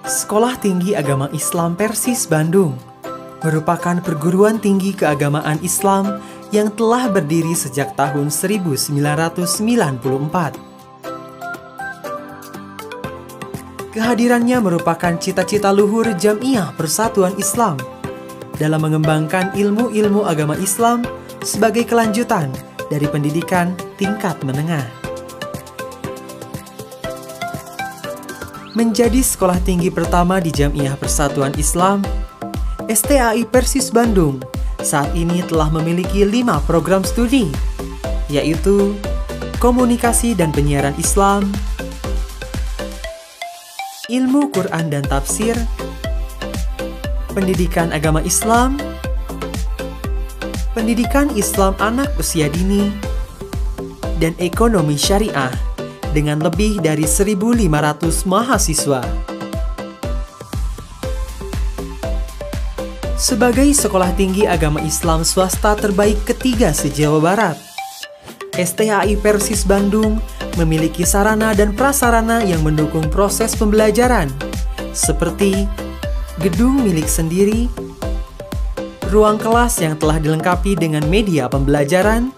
Sekolah Tinggi Agama Islam Persis Bandung merupakan perguruan tinggi keagamaan Islam yang telah berdiri sejak tahun 1994. Kehadirannya merupakan cita-cita luhur Jamiah Persatuan Islam dalam mengembangkan ilmu-ilmu agama Islam sebagai kelanjutan dari pendidikan tingkat menengah. Menjadi sekolah tinggi pertama di Jamiah Persatuan Islam, STAI Persis Bandung saat ini telah memiliki 5 program studi, yaitu Komunikasi dan Penyiaran Islam, Ilmu Quran dan Tafsir, Pendidikan Agama Islam, Pendidikan Islam Anak Usia Dini, dan Ekonomi Syariah dengan lebih dari 1.500 mahasiswa. Sebagai sekolah tinggi agama Islam swasta terbaik ketiga se-Jawa Barat, STAI Persis Bandung memiliki sarana dan prasarana yang mendukung proses pembelajaran, seperti gedung milik sendiri, ruang kelas yang telah dilengkapi dengan media pembelajaran,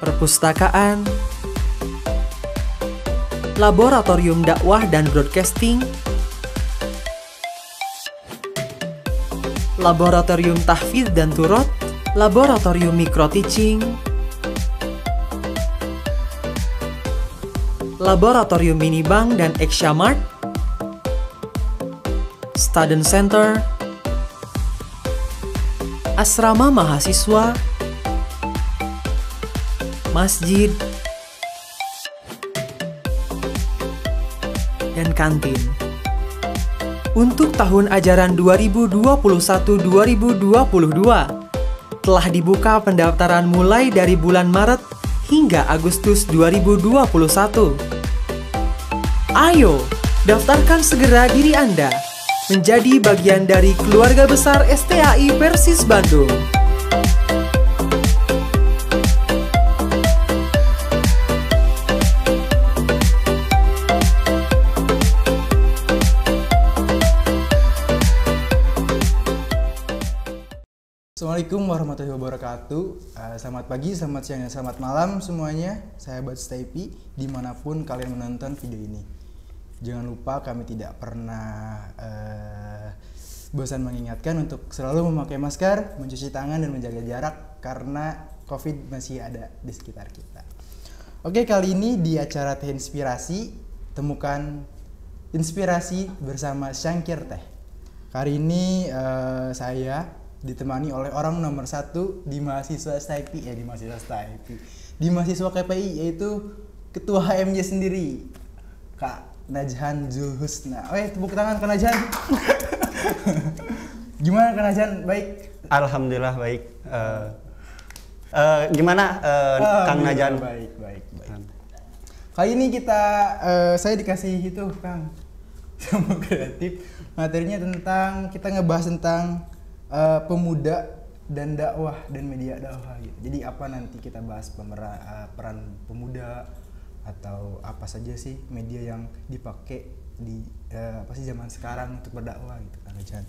perpustakaan, laboratorium dakwah dan broadcasting, laboratorium tahfidz dan turot, laboratorium micro-teaching, laboratorium minibank dan Examart, student center, asrama mahasiswa, masjid, dan kantin. Untuk tahun ajaran 2021-2022 telah dibuka pendaftaran mulai dari bulan Maret hingga Agustus 2021. Ayo, daftarkan segera diri Anda menjadi bagian dari keluarga besar STAI Persis Bandung. Assalamualaikum warahmatullahi wabarakatuh. Selamat pagi, selamat siang, dan selamat malam semuanya. Sahabat STAI dimanapun kalian menonton video ini. Jangan lupa kami tidak pernah bosan mengingatkan untuk selalu memakai masker, mencuci tangan, dan menjaga jarak karena COVID masih ada di sekitar kita. Oke, kali ini di acara Teh Inspirasi, temukan inspirasi bersama Syangkir Teh. Kali ini saya ditemani oleh orang nomor 1 di mahasiswa STAI, di mahasiswa KPI, yaitu Ketua HMJ sendiri, Kak Najhan Zulhusna. Tepuk tangan Kak Najhan. Gimana Kak Najhan? Baik? Alhamdulillah baik. Gimana Kang Najhan? Baik. Kali ini saya dikasih itu Kang sama kreatif, materinya tentang, kita ngebahas tentang pemuda dan dakwah dan media dakwah gitu. Jadi apa nanti kita bahas peran pemuda atau apa saja sih media yang dipakai di zaman sekarang untuk berdakwah gitu kan Jan.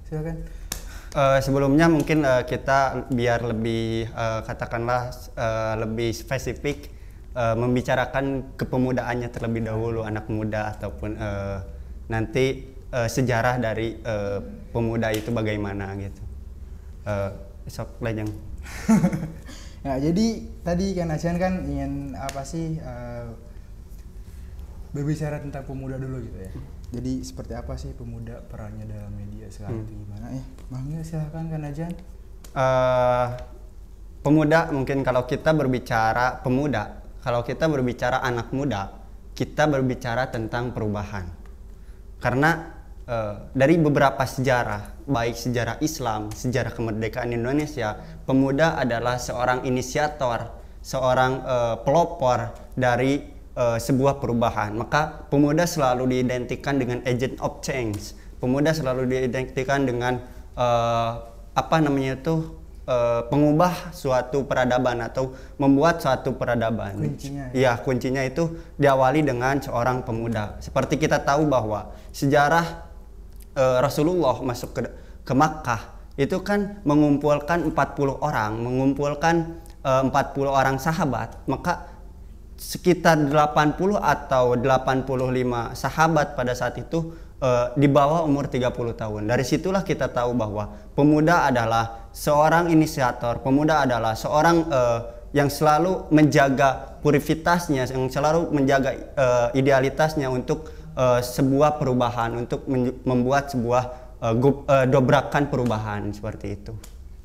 Silakan. Sebelumnya mungkin kita biar lebih katakanlah lebih spesifik membicarakan kepemudaannya terlebih dahulu, anak muda ataupun nanti sejarah dari pemuda itu bagaimana gitu. Sok lejeng. Nah, jadi tadi kan Asian kan ingin berbicara tentang pemuda dulu gitu ya. Jadi seperti apa sih pemuda perannya dalam media sekarang itu gimana? Mangga silahkan kan Ajan. Pemuda mungkin kalau kita berbicara pemuda, kalau kita berbicara anak muda, kita berbicara tentang perubahan. Karena dari beberapa sejarah, baik sejarah Islam, sejarah kemerdekaan Indonesia, pemuda adalah seorang inisiator, seorang pelopor dari sebuah perubahan. Maka pemuda selalu diidentikan dengan agent of change. Pemuda selalu diidentikan dengan pengubah suatu peradaban atau membuat suatu peradaban. Kuncinya, Iya, kuncinya itu diawali dengan seorang pemuda. Seperti kita tahu bahwa sejarah Rasulullah masuk ke Makkah itu kan mengumpulkan 40 orang, mengumpulkan 40 orang sahabat, maka sekitar 80 atau 85 sahabat pada saat itu di bawah umur 30 tahun. Dari situlah kita tahu bahwa pemuda adalah seorang inisiator, pemuda adalah seorang yang selalu menjaga purifitasnya, yang selalu menjaga idealitasnya untuk sebuah perubahan, untuk membuat sebuah dobrakan perubahan seperti itu.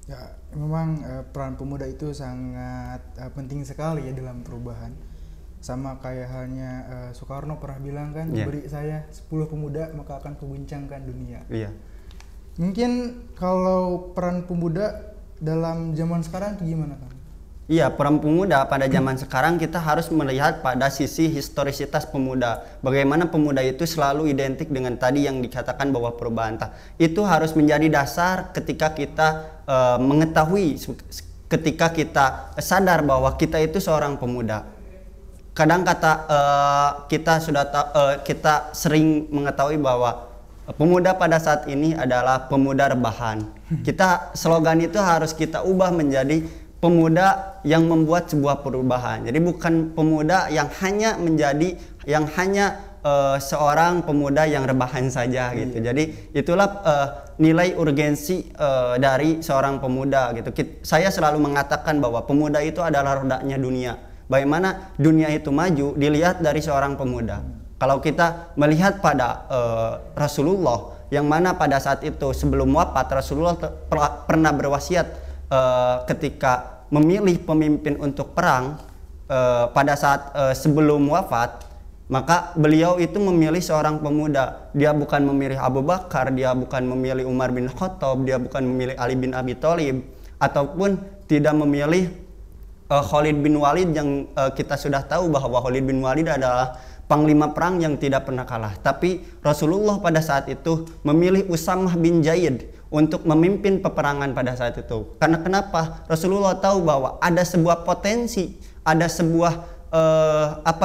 Ya, memang peran pemuda itu sangat penting sekali ya dalam perubahan. Sama kayak halnya Soekarno pernah bilang kan, beri saya 10 pemuda maka akan kuguncangkan dunia. Iya. Mungkin kalau peran pemuda dalam zaman sekarang itu gimana kan? Iya, peran pemuda pada zaman sekarang kita harus melihat pada sisi historisitas pemuda. Bagaimana pemuda itu selalu identik dengan tadi yang dikatakan bahwa perubahan. Itu harus menjadi dasar ketika kita mengetahui, ketika kita sadar bahwa kita itu seorang pemuda. Kadang kita sering mengetahui bahwa pemuda pada saat ini adalah pemuda rebahan. Slogan itu harus kita ubah menjadi pemuda yang membuat sebuah perubahan. Jadi bukan pemuda yang hanya seorang pemuda yang rebahan saja gitu. Jadi itulah nilai urgensi dari seorang pemuda gitu. Saya selalu mengatakan bahwa pemuda itu adalah rodanya dunia. Bagaimana dunia itu maju dilihat dari seorang pemuda. Kalau kita melihat pada Rasulullah, yang mana pada saat itu sebelum wafat Rasulullah pernah berwasiat ketika memilih pemimpin untuk perang pada saat sebelum wafat, maka beliau itu memilih seorang pemuda. Dia bukan memilih Abu Bakar, dia bukan memilih Umar bin Khattab, dia bukan memilih Ali bin Abi Thalib, ataupun tidak memilih Khalid bin Walid yang kita sudah tahu bahwa Khalid bin Walid adalah panglima perang yang tidak pernah kalah. Tapi Rasulullah pada saat itu memilih Usamah bin Zaid untuk memimpin peperangan pada saat itu. Karena kenapa? Rasulullah tahu bahwa ada sebuah potensi, ada sebuah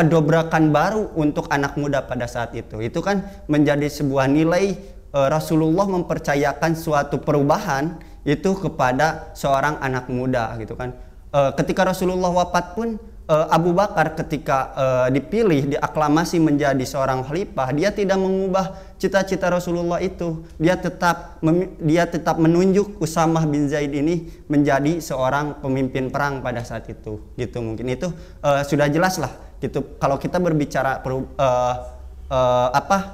dobrakan baru untuk anak muda pada saat itu. Itu kan menjadi sebuah nilai Rasulullah mempercayakan suatu perubahan itu kepada seorang anak muda gitu kan. Ketika Rasulullah wafat pun Abu Bakar ketika dipilih, diaklamasi menjadi seorang khalifah, dia tidak mengubah cita-cita Rasulullah itu. Dia tetap menunjuk Usamah bin Zaid ini menjadi seorang pemimpin perang pada saat itu. Gitu mungkin itu sudah jelas lah. Gitu. Kalau kita berbicara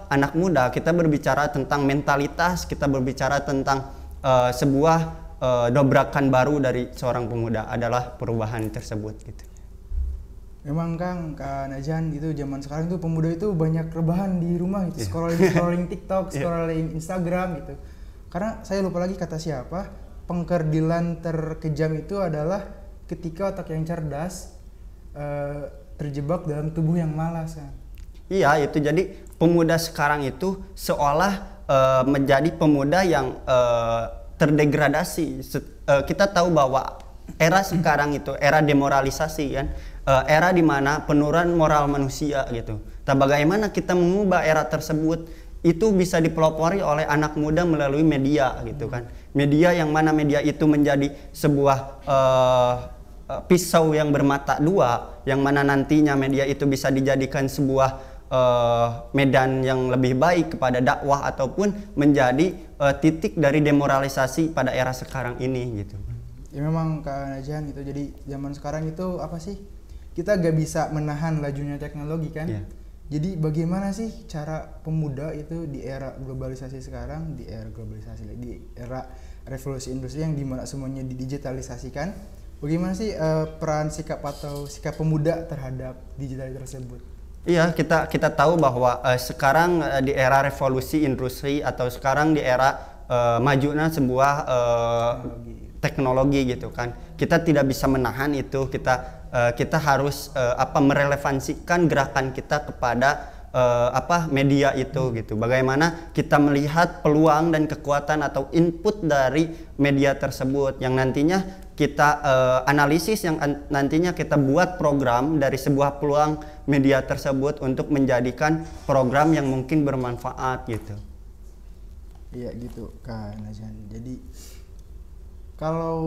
anak muda, kita berbicara tentang mentalitas, kita berbicara tentang sebuah dobrakan baru dari seorang pemuda adalah perubahan tersebut gitu. Memang Kang Najan itu zaman sekarang tuh pemuda itu banyak rebahan di rumah gitu, scrolling TikTok, scrolling Instagram gitu. Karena saya lupa lagi kata siapa, pengkerdilan terkejam itu adalah ketika otak yang cerdas terjebak dalam tubuh yang malas kan. Iya, itu jadi pemuda sekarang itu seolah menjadi pemuda yang terdegradasi. Kita tahu bahwa era sekarang itu era demoralisasi kan, era di mana penurunan moral manusia gitu. Tapi bagaimana kita mengubah era tersebut? Itu bisa dipelopori oleh anak muda melalui media gitu kan. Media yang mana media itu menjadi sebuah pisau yang bermata dua, yang mana nantinya media itu bisa dijadikan sebuah medan yang lebih baik kepada dakwah ataupun menjadi titik dari demoralisasi pada era sekarang ini gitu. Ya memang Kak Najan gitu. Jadi zaman sekarang itu apa sih? Kita gak bisa menahan lajunya teknologi kan? Yeah. Jadi bagaimana sih cara pemuda itu di era globalisasi sekarang, di era revolusi industri yang dimana semuanya didigitalisasikan, bagaimana sih peran sikap pemuda terhadap digital tersebut? Iya, kita tahu bahwa sekarang di era revolusi industri atau sekarang di era majunya sebuah teknologi gitu kan. Kita tidak bisa menahan itu. Kita harus merelevansikan gerakan kita kepada media itu gitu. Bagaimana kita melihat peluang dan kekuatan atau input dari media tersebut yang nantinya kita analisis, yang nantinya kita buat program dari sebuah peluang media tersebut untuk menjadikan program yang mungkin bermanfaat gitu. Iya gitu kan Najan. Jadi kalau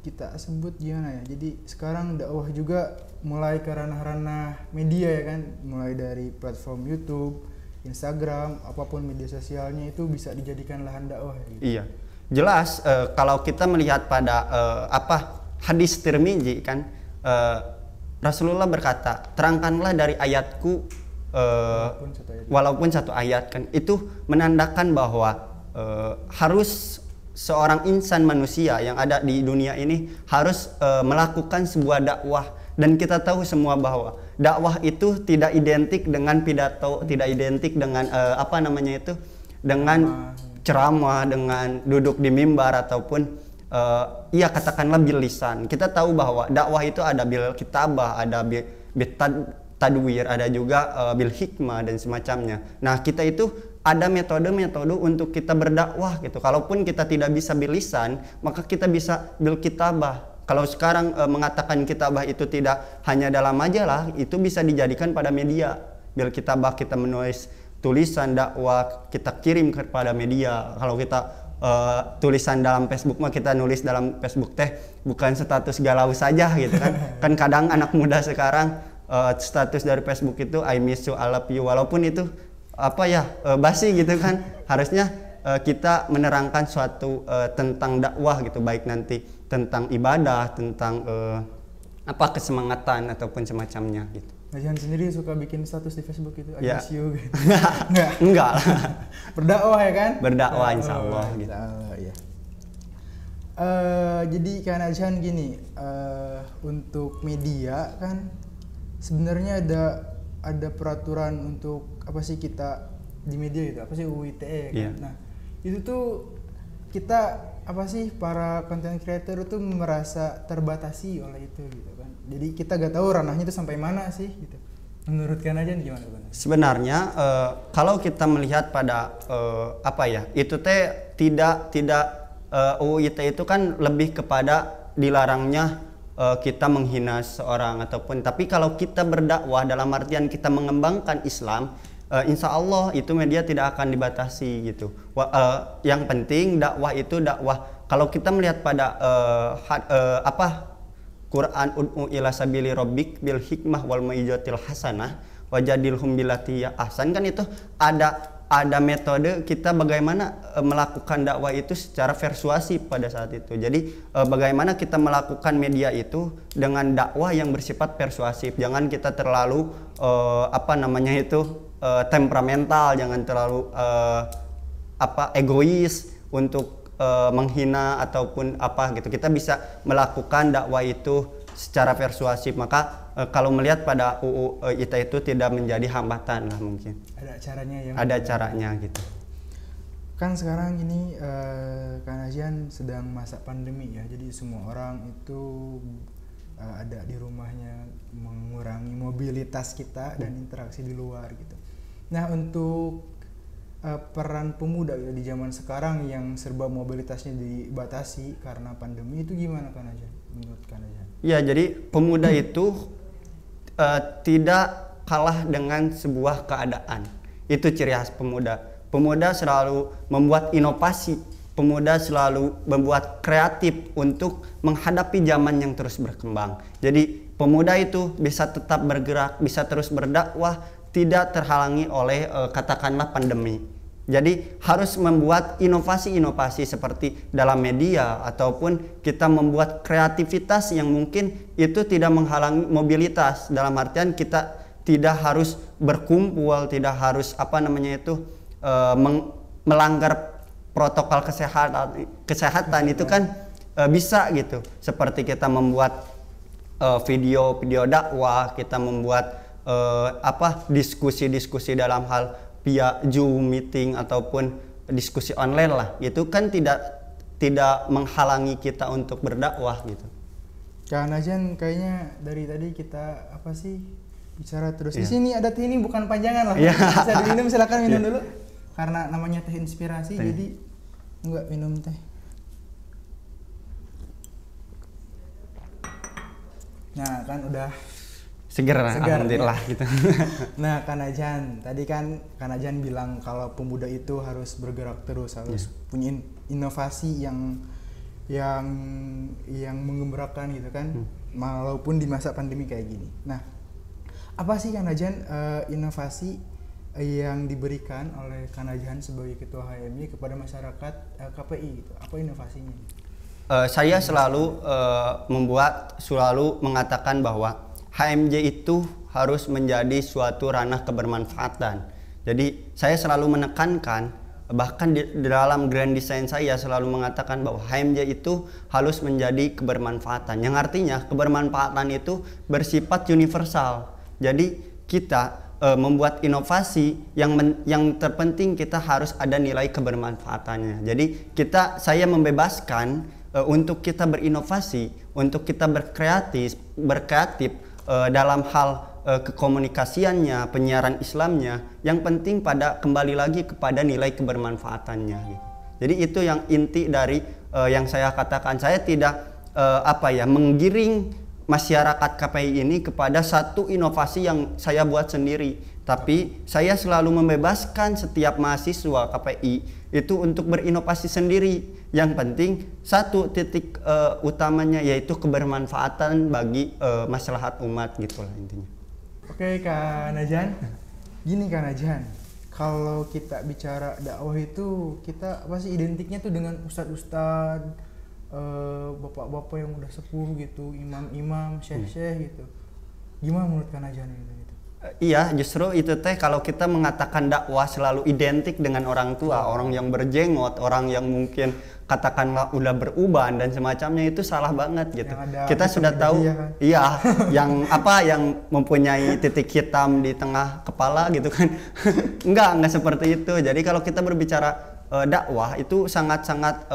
kita sebut gimana ya, jadi sekarang dakwah juga mulai ke ranah-ranah media ya kan, mulai dari platform YouTube, Instagram, apapun media sosialnya itu bisa dijadikan lahan dakwah gitu. Iya, jelas kalau kita melihat pada hadis Tirmizi kan, Rasulullah berkata, terangkanlah dari ayatku walaupun satu ayat kan, itu menandakan bahwa harus seorang insan manusia yang ada di dunia ini harus melakukan sebuah dakwah. Dan kita tahu semua bahwa dakwah itu tidak identik dengan pidato, tidak identik dengan dengan ceramah, dengan duduk di mimbar ataupun katakanlah bil lisan. Kita tahu bahwa dakwah itu ada bil kitabah, ada bil tadwir, ada juga bil hikmah dan semacamnya. Nah, kita itu ada metode-metode untuk kita berdakwah gitu. Kalaupun kita tidak bisa bil lisan, maka kita bisa bil kitabah. Kalau sekarang mengatakan kitabah itu tidak hanya dalam majalah, itu bisa dijadikan pada media. Bil kitabah kita menulis tulisan dakwah, kita kirim kepada media. Kalau kita tulisan dalam Facebook mah kita nulis dalam Facebook teh bukan status galau saja gitu kan. Kan kadang anak muda sekarang status dari Facebook itu I miss you, I love you, walaupun itu basi gitu kan. Harusnya kita menerangkan suatu tentang dakwah gitu, baik nanti tentang ibadah, tentang kesemangatan ataupun semacamnya gitu. Najan sendiri suka bikin status di Facebook itu, I ya. miss you gitu. Enggak lah. Berdakwah ya kan? Berdakwah insya Allah gitu. Ya. Jadi kan Najan gini, untuk media kan sebenarnya ada peraturan untuk apa sih kita di media itu, apa sih UU ITE kan? Yeah. Nah itu tuh kita para content creator itu merasa terbatasi oleh itu gitu kan. Jadi kita gak tahu ranahnya itu sampai mana sih gitu. Menurut Kang Najan gimana Bang? Sebenarnya kalau kita melihat pada itu teh tidak UU ITE itu kan lebih kepada dilarangnya kita menghina seorang ataupun, tapi kalau kita berdakwah dalam artian kita mengembangkan Islam, insya Allah itu media tidak akan dibatasi gitu. Yang penting dakwah itu dakwah. Kalau kita melihat pada Quran ud'u ila sabili rabbik bil hikmah wal mau'izatil hasanah wajadilhum billati ahsan, kan itu ada metode kita bagaimana melakukan dakwah itu secara persuasif pada saat itu. Jadi bagaimana kita melakukan media itu dengan dakwah yang bersifat persuasif. Jangan kita terlalu temperamental, jangan terlalu egois untuk menghina ataupun gitu. Kita bisa melakukan dakwah itu secara persuasif. Maka kalau melihat pada UU ITE itu tidak menjadi hambatan lah mungkin. Ada caranya ya. Ada caranya gitu. Kan sekarang ini Kang Najan sedang masa pandemi ya. Jadi semua orang itu ada di rumahnya, mengurangi mobilitas kita dan interaksi di luar gitu. Nah, untuk peran pemuda gitu, di zaman sekarang yang serba mobilitasnya dibatasi karena pandemi, itu gimana Kang Najan? Menurut Kang Najan? Ya, jadi pemuda itu tidak kalah dengan sebuah keadaan. Itu ciri khas pemuda. Pemuda selalu membuat inovasi. Pemuda selalu membuat kreatif untuk menghadapi zaman yang terus berkembang. Jadi pemuda itu bisa tetap bergerak, bisa terus berdakwah, tidak terhalangi oleh katakanlah pandemi. Jadi harus membuat inovasi-inovasi seperti dalam media ataupun kita membuat kreativitas yang mungkin itu tidak menghalangi mobilitas. Dalam artian kita tidak harus berkumpul, tidak harus melanggar protokol kesehatan itu kan bisa gitu. Seperti kita membuat video dakwah, kita membuat diskusi-diskusi dalam hal via Zoom meeting ataupun diskusi online lah. Itu kan tidak menghalangi kita untuk berdakwah gitu. Kang Najan kayaknya dari tadi kita bicara terus. Di Iya. sini ada teh ini bukan panjangan loh. Iya. Bisa diminum, silakan minum Iya. dulu. Karena namanya teh inspirasi, Teh. jadi enggak minum teh. Nah, kan udah Seger, Segar, alhamdulillah ya. gitu. Nah, Kak Najan, tadi kan Kak Najan bilang kalau pemuda itu harus bergerak terus, harus punya inovasi yang menggembirakan gitu kan, walaupun di masa pandemi kayak gini. Nah, apa sih Kak Najan inovasi yang diberikan oleh Kak Najan sebagai Ketua HMY kepada masyarakat KPI gitu? Apa inovasinya? Saya selalu selalu mengatakan bahwa HMJ itu harus menjadi suatu ranah kebermanfaatan. Jadi saya selalu menekankan, bahkan di dalam grand design saya selalu mengatakan bahwa HMJ itu harus menjadi kebermanfaatan. Yang artinya kebermanfaatan itu bersifat universal. Jadi kita membuat inovasi yang terpenting kita harus ada nilai kebermanfaatannya. Jadi saya membebaskan untuk kita berinovasi, untuk kita berkreatif dalam hal kekomunikasiannya, penyiaran Islamnya, yang penting kembali lagi kepada nilai kebermanfaatannya gitu. Jadi itu yang inti dari yang saya katakan. Saya tidak menggiring masyarakat KPI ini kepada satu inovasi yang saya buat sendiri, tapi saya selalu membebaskan setiap mahasiswa KPI itu untuk berinovasi sendiri. Yang penting satu titik utamanya yaitu kebermanfaatan bagi maslahat umat gitulah intinya. Oke Kak Najan, gini Kak Najan, kalau kita bicara dakwah itu kita pasti identiknya tuh dengan ustadz-ustadz, bapak-bapak yang udah sepuh gitu, imam-imam, syekh-syekh gitu. Gimana menurut Kak Najan itu? Iya, justru itu teh kalau kita mengatakan dakwah selalu identik dengan orang tua, orang yang berjenggot, orang yang mungkin katakanlah udah beruban dan semacamnya, itu salah banget gitu. Kita sudah tahu, kan? Iya, yang mempunyai titik hitam di tengah kepala gitu kan. enggak seperti itu. Jadi kalau kita berbicara dakwah itu sangat-sangat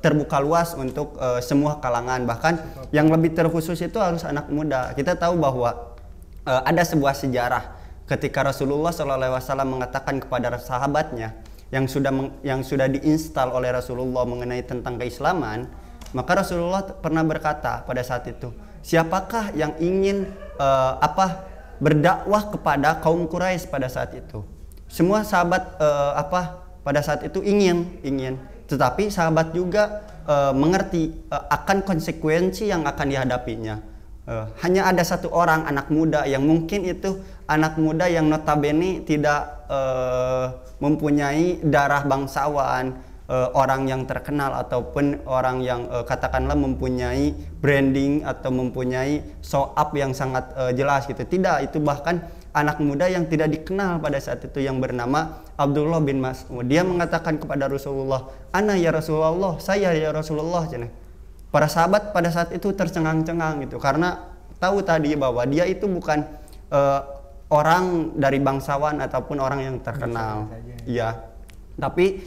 terbuka luas untuk semua kalangan, bahkan yang lebih terkhusus itu harus anak muda. Kita tahu bahwa ada sebuah sejarah ketika Rasulullah SAW mengatakan kepada sahabatnya yang sudah diinstal oleh Rasulullah mengenai tentang keislaman, maka Rasulullah pernah berkata pada saat itu, siapakah yang ingin berdakwah kepada kaum Quraisy pada saat itu? Semua sahabat pada saat itu ingin, tetapi sahabat juga mengerti akan konsekuensi yang akan dihadapinya. Hanya ada satu orang anak muda yang mungkin itu anak muda yang notabene tidak mempunyai darah bangsawan, orang yang terkenal ataupun orang yang katakanlah mempunyai branding atau mempunyai show up yang sangat jelas gitu. Tidak, itu bahkan anak muda yang tidak dikenal pada saat itu yang bernama Abdullah bin Mas'ud. Dia mengatakan kepada Rasulullah, "Ana ya Rasulullah, saya ya Rasulullah." Para sahabat pada saat itu tercengang-cengang gitu, karena tahu tadi bahwa dia itu bukan orang dari bangsawan ataupun orang yang terkenal. Iya. Tapi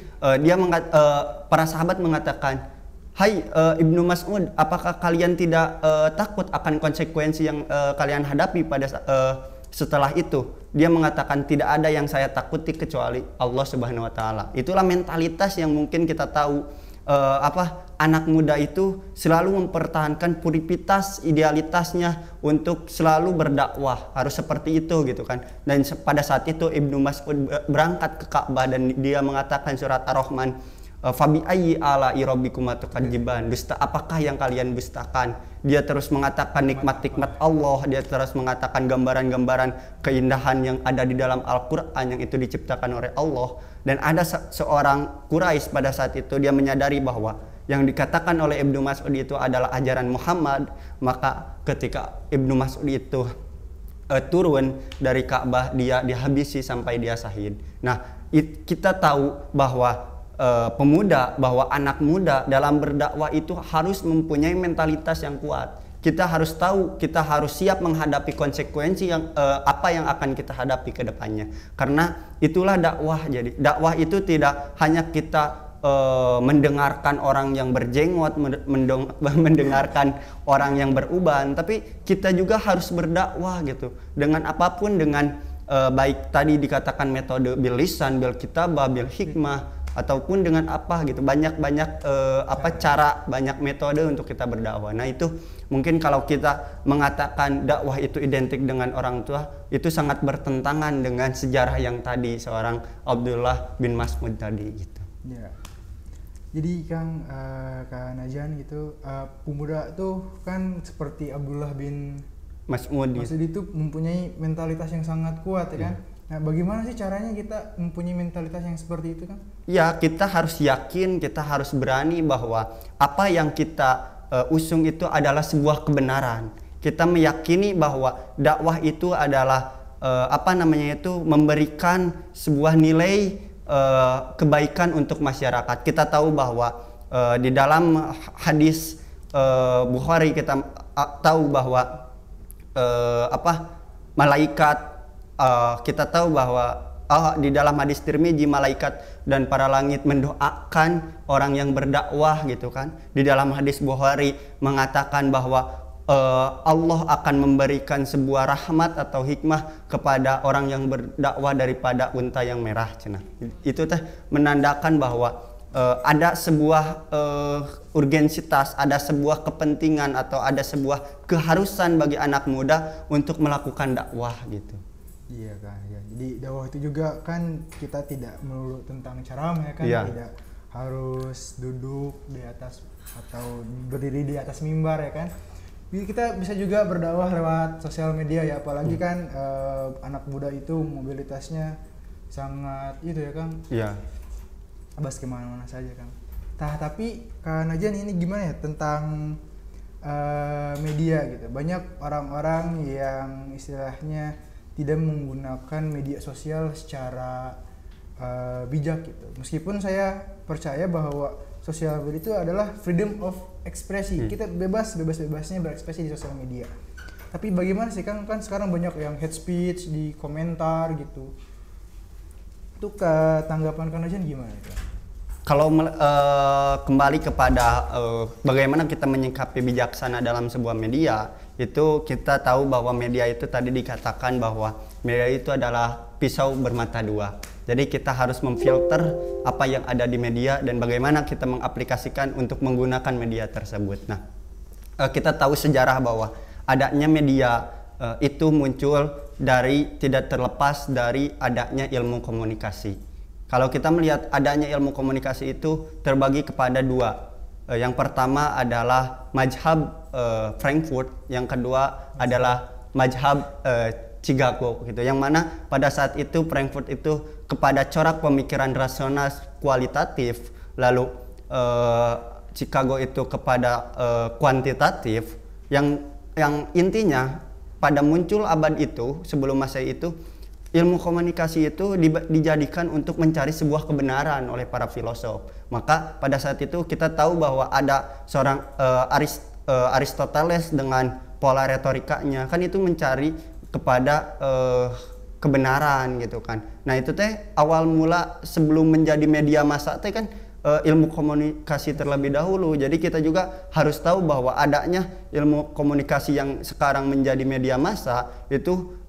para sahabat mengatakan, "Hai Ibnu Mas'ud, apakah kalian tidak takut akan konsekuensi yang kalian hadapi pada setelah itu?" Dia mengatakan, "Tidak ada yang saya takuti kecuali Allah Subhanahu wa taala." Itulah mentalitas yang mungkin kita tahu. Anak muda itu selalu mempertahankan puripitas idealitasnya untuk selalu berdakwah, harus seperti itu gitu kan. Dan pada saat itu Ibnu Mas'ud berangkat ke Ka'bah dan dia mengatakan surat Ar-Rahman, "Fabi ayyi ala'i rabbikuma tukadziban." Dusta apakah yang kalian dustakan? Dia terus mengatakan nikmat-nikmat Allah, dia terus mengatakan gambaran-gambaran keindahan yang ada di dalam Al-Qur'an yang itu diciptakan oleh Allah. Dan ada seorang Quraisy pada saat itu, dia menyadari bahwa yang dikatakan oleh Ibnu Mas'ud itu adalah ajaran Muhammad. Maka ketika Ibnu Mas'ud itu turun dari Ka'bah, dia dihabisi sampai dia syahid. Nah, kita tahu bahwa bahwa anak muda dalam berdakwah itu harus mempunyai mentalitas yang kuat. Kita harus tahu, kita harus siap menghadapi konsekuensi yang apa yang akan kita hadapi ke depannya. Karena itulah dakwah. Jadi dakwah itu tidak hanya kita mendengarkan orang yang berjenggot, mendengarkan orang yang beruban, tapi kita juga harus berdakwah gitu dengan apapun, dengan baik tadi dikatakan metode bil lisan, bil kitabah, bil hikmah, ataupun dengan apa gitu, banyak cara, banyak metode untuk kita berdakwah. Nah itu mungkin kalau kita mengatakan dakwah itu identik dengan orang tua, itu sangat bertentangan dengan sejarah yang tadi seorang Abdullah bin Mas'ud tadi gitu. Ya. Jadi Kang Najan gitu, pemuda tuh kan seperti Abdullah bin Mas'ud itu mempunyai mentalitas yang sangat kuat ya kan. Nah, bagaimana sih caranya kita mempunyai mentalitas yang seperti itu kan? Ya, kita harus yakin, kita harus berani bahwa apa yang kita usung itu adalah sebuah kebenaran. Kita meyakini bahwa dakwah itu adalah memberikan sebuah nilai kebaikan untuk masyarakat. Kita tahu bahwa di dalam hadis Bukhari kita tahu bahwa malaikat, kita tahu bahwa di dalam hadis Tirmidzi malaikat dan para langit mendoakan orang yang berdakwah gitu kan. Di dalam hadis Bukhari mengatakan bahwa Allah akan memberikan sebuah rahmat atau hikmah kepada orang yang berdakwah daripada unta yang merah cenah. Itu teh menandakan bahwa ada sebuah urgensitas, ada sebuah kepentingan atau ada sebuah keharusan bagi anak muda untuk melakukan dakwah gitu. Iya kan, ya. Jadi dakwah itu juga kan kita tidak melulu tentang ceramah ya kan, tidak harus duduk di atas atau berdiri di atas mimbar ya kan. Jadi kita bisa juga berdakwah lewat sosial media ya, apalagi kan anak muda itu mobilitasnya sangat itu ya kan. Iya. Bebas kemana-mana saja kan. Tapi Kak Najan ini gimana ya tentang media gitu. Banyak orang-orang yang istilahnya tidak menggunakan media sosial secara bijak gitu. Meskipun saya percaya bahwa sosial media itu adalah freedom of ekspresi. Kita bebasnya berekspresi di sosial media. Tapi bagaimana sih kan sekarang banyak yang hate speech di komentar gitu. Itu tanggapan Kak Najan gimana itu? Kalau kembali kepada bagaimana kita menyikapi bijaksana dalam sebuah media, itu kita tahu bahwa media itu tadi dikatakan bahwa media itu adalah pisau bermata dua. Jadi kita harus memfilter apa yang ada di media dan bagaimana kita mengaplikasikan untuk menggunakan media tersebut. Nah, kita tahu sejarah bahwa adanya media itu muncul dari tidak terlepas dari adanya ilmu komunikasi. Kalau kita melihat adanya ilmu komunikasi itu terbagi kepada dua. Yang pertama adalah mazhab Frankfurt, yang kedua adalah mazhab Chicago gitu. Yang mana pada saat itu Frankfurt itu kepada corak pemikiran rasional kualitatif, lalu Chicago itu kepada kuantitatif, yang intinya pada muncul abad itu sebelum Masehi itu ilmu komunikasi itu dijadikan untuk mencari sebuah kebenaran oleh para filosof. Maka pada saat itu kita tahu bahwa ada seorang Aristoteles dengan pola retorikanya, kan itu mencari kepada kebenaran gitu kan. Nah itu teh awal mula sebelum menjadi media massa teh kan ilmu komunikasi terlebih dahulu. Jadi kita juga harus tahu bahwa adanya ilmu komunikasi yang sekarang menjadi media massa itu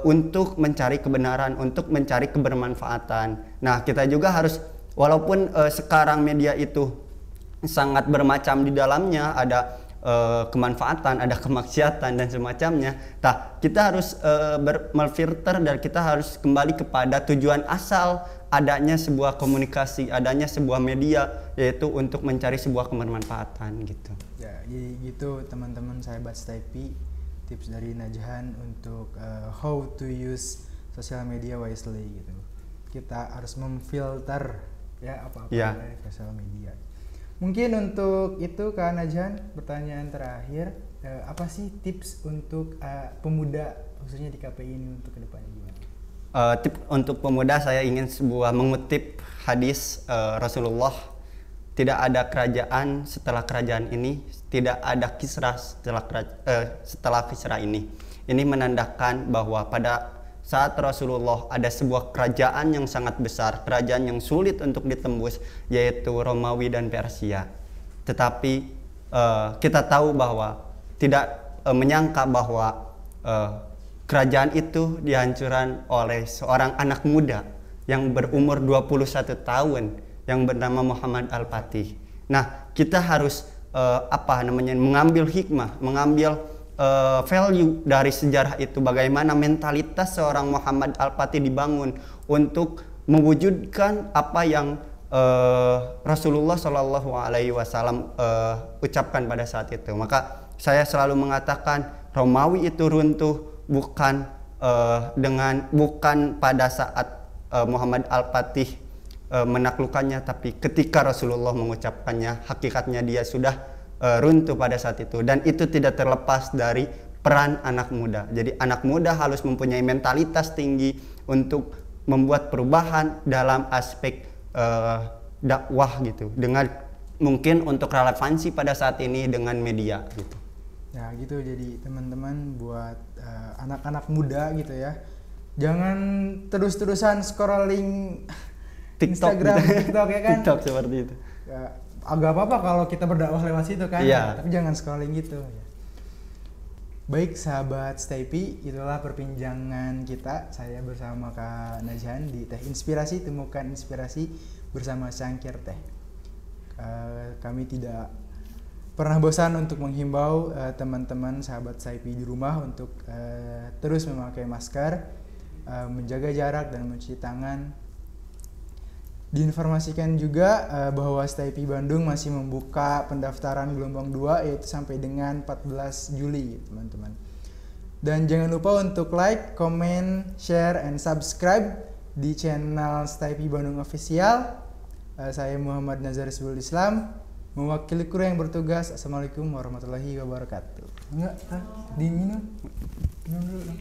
untuk mencari kebenaran, untuk mencari kebermanfaatan. Nah kita juga harus, walaupun sekarang media itu sangat bermacam di dalamnya, ada kemanfaatan, ada kemaksiatan dan semacamnya. Nah, kita harus memfilter dan kita harus kembali kepada tujuan asal adanya sebuah komunikasi, adanya sebuah media, yaitu untuk mencari sebuah kebermanfaatan gitu. Ya, jadi gitu teman-teman sahabat Staypi, tips dari Najhan untuk how to use social media wisely gitu. Kita harus memfilter ya apa-apa dari sosial media. Mungkin untuk itu Kak Najhan, pertanyaan terakhir, apa sih tips untuk pemuda khususnya di KPI ini untuk kedepannya gimana? Tips untuk pemuda, saya ingin mengutip hadis Rasulullah, tidak ada kerajaan setelah kerajaan ini, tidak ada Kisra setelah Kisra ini. Ini menandakan bahwa pada saat Rasulullah ada sebuah kerajaan yang sangat besar, kerajaan yang sulit untuk ditembus, yaitu Romawi dan Persia. Tetapi kita tahu bahwa tidak menyangka bahwa kerajaan itu dihancurkan oleh seorang anak muda yang berumur 21 tahun yang bernama Muhammad Al-Fatih. Nah, kita harus mengambil hikmah, mengambil value dari sejarah itu, bagaimana mentalitas seorang Muhammad Al-Fatih dibangun untuk mewujudkan apa yang Rasulullah Shallallahu Alaihi Wasallam ucapkan pada saat itu. Maka saya selalu mengatakan Romawi itu runtuh bukan pada saat Muhammad Al-Fatih menaklukkannya, tapi ketika Rasulullah mengucapkannya, hakikatnya dia sudah runtuh pada saat itu. Dan itu tidak terlepas dari peran anak muda. Jadi anak muda harus mempunyai mentalitas tinggi untuk membuat perubahan dalam aspek dakwah gitu, dengan mungkin untuk relevansi pada saat ini dengan media gitu. Ya gitu, jadi teman-teman buat anak-anak muda gitu ya, jangan terus-terusan scrolling TikTok, Instagram, gitu. TikTok ya kan. TikTok seperti itu. Ya, agak apa-apa kalau kita berdakwah lewat situ kan, Iya. tapi jangan scrolling gitu ya. Baik sahabat Staypi, itulah perbincangan kita, saya bersama Kak Najhan di Teh Inspirasi, temukan inspirasi bersama Cangkir Teh. Kami tidak pernah bosan untuk menghimbau teman-teman sahabat Staypi di rumah untuk terus memakai masker, menjaga jarak dan mencuci tangan. Diinformasikan juga bahwa Staypi Bandung masih membuka pendaftaran gelombang 2, yaitu sampai dengan 14 Juli teman-teman. Dan jangan lupa untuk like, comment, share, and subscribe di channel Staypi Bandung Official. Saya Muhammad Nazar Subul Islam, mewakili kru yang bertugas. Assalamualaikum warahmatullahi wabarakatuh. Enggak, diminum. Minum dulu.